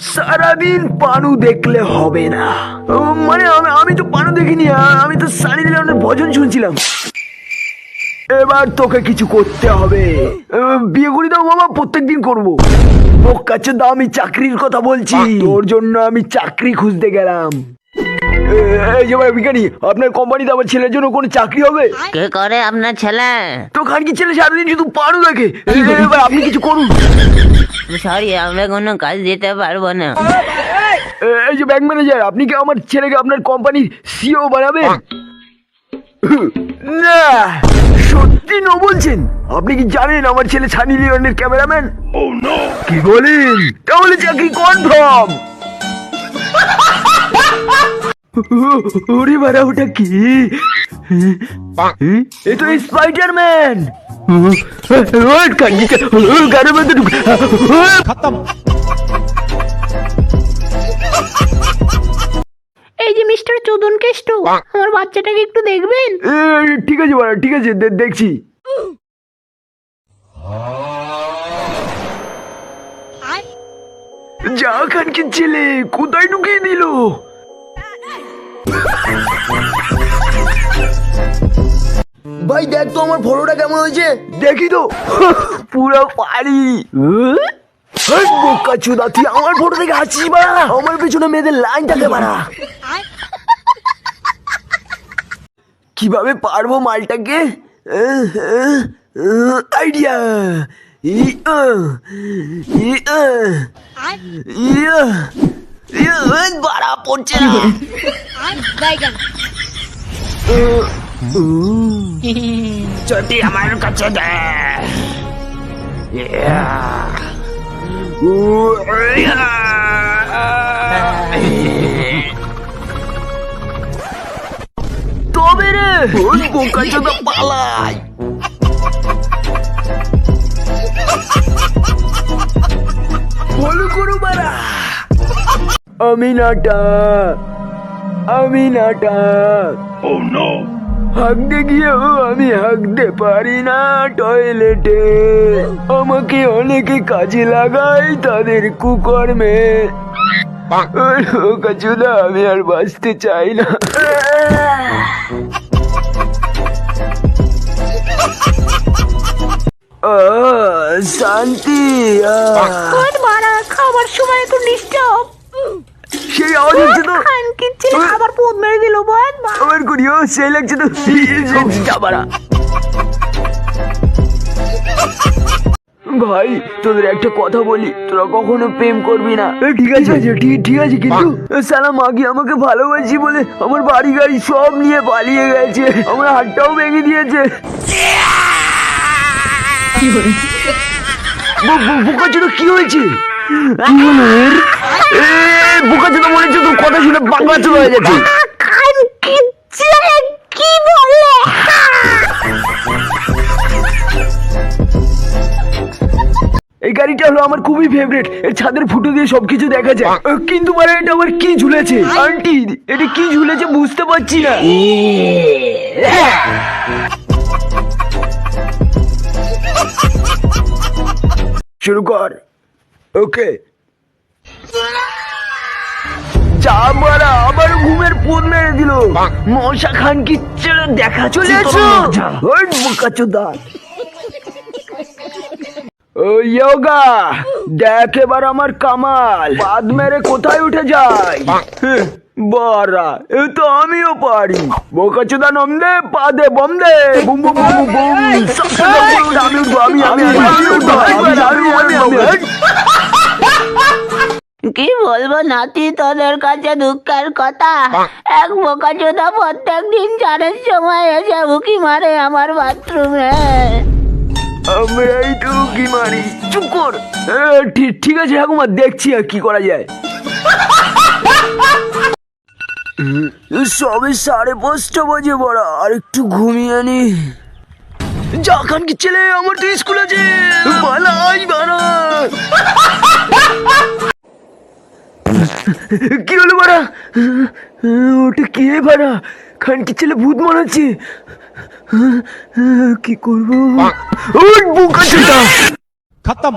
সারাদিন পানু দেখলে হবে না। মানে আমি তো পানু দেখিনি, আমি তো সানি লিওনের ভজন শুনছিলাম। এবার তোকে কিছু করতে হবে। বিয়ে করি দাও বাবা, প্রত্যেকদিন করবো। কাছে দাও, আমি চাকরির কথা বলছি। তোর জন্য আমি চাকরি খুঁজতে গেলাম। এই যে ভাই ভিখারি, আপনার কোম্পানিতে আমার ছেলের জন্য কোনো চাকরি হবে? কে করে আপনার ছেলে? তো খানকি ছেলে সারাদিন শুধু পানু দেখে। এবার আপনি কিছু করুন। সরি, আমরা কোনো কাজ দিতে পারবো না। এই যে ব্যাংক ম্যানেজার, আপনি কি আমার ছেলেকে আপনার কোম্পানির সিও বানাবেন? না, সত্যি ন বলছেন? আপনি কি জানেন আমার ছেলে সানি লিওনের ক্যামেরাম্যান? কি বলেন? তাহলে চাকরি কনফার্ম। ওরে বাড়া, ওটা কি? এ তো স্পাইডারম্যান। खत्म। এই যে মিস্টার চোদন কেষ্ট, আমার বাচ্চাটাকে একটু দেখবেন? ঠিক আছে বাড়া, ঠিক আছে, দেখছি। যা খানকির ছেলে, কোথায় ঢুকিয়ে দিল? ভাই দেখ তো আমার ফটোটা কেমন হয়েছে। দেখি তো, পুরো পারি। বোকা চুদা, তুই আমার ফটো দেখে হাসিস বাড়া? আমার পেছনে মেয়েদের লাইনটাকে বাড়া। কিভাবে পারবো মালটাকে? আইডিয়া। বাড়া পড়ছে না। যদি আমার কাছে দে। তবে রে ওই বোকা চোদা পালাই। বলো করো বাড়া। আমি নাটা। হাঁকতে গিয়েও আমি হাঁকতে পারি না টয়লেটে। আমাকে অনেকে কাজে লাগায় তাদের কুকর্মে। কাচুদা, আমি আর বাঁচতে চাই না। শান্তি। খাবার সময় তো ডিস্টার্ব। সেই আওয়াজ হচ্ছে তো। খানকির ছেলে আবার পোদ মেরে দিল। আমার করিও সেই লাগছে তো। যাবারা ভাই, তোদের একটা কথা বলি, তোরা কখনো প্রেম করবি না। ঠিক আছে, ঠিক আছে, কিন্তু সালা মাগি আমাকে ভালোবাসি বলে আমার বাড়ি গাড়ি সব নিয়ে পালিয়ে গেছে। আমার হাতটাও ভেঙে দিয়েছে। বোকাচোদা, কি হয়েছে? বোকাচোদা মনে হচ্ছে তোর কথা শুনে বাংলা চলে হয়ে গেছে। কি বলে? এই গাড়িটা হলো আমার খুবই ফেভারিট। এর ছাদের ফুটো দিয়ে সবকিছু দেখা যায়। কিন্তু মানে এটা আবার কি ঝুলেছে? আন্টি, এটা কি ঝুলেছে বুঝতে পারছি না। শুরু কর। ওকে, যা মারা, আবার ঘুমের পোদ মেরে দিল। মশা খান কি দেখা চলে এসো। বোকাচোদা, ইয়োগা দেখ এবার আমার কামাল। পাদ মেরে কোথায় উঠে যায় বারা, এ তো আমিও পারি। বোকাচোদা নম দে, পা দে, বম দে। বুম বুম বুম বুম। কি বলবো নাতি, তোদের কাছে দুঃখের কথা। এক বোকাচোদা প্রত্যেক দিন 4-এর সময় এসে উকি মারে আমার বাথরুমে। আমরা একটু কি মারি। চুপ কর। ঠিক আছে ঠাকুমা, দেখছি আর কি করা যায়। সবে 5:30 বাজে বড়া, আর একটু ঘুমিয়ে নি। যা খান কি ছেলে, আমার তো স্কুল আছে। বালাই বানা। কি হলো বাড়া? ওটা কে বাড়া? খানকি ছেলে ভূত মনে হচ্ছে। কি করবো? ওই বোকা ছেলেটা खत्म।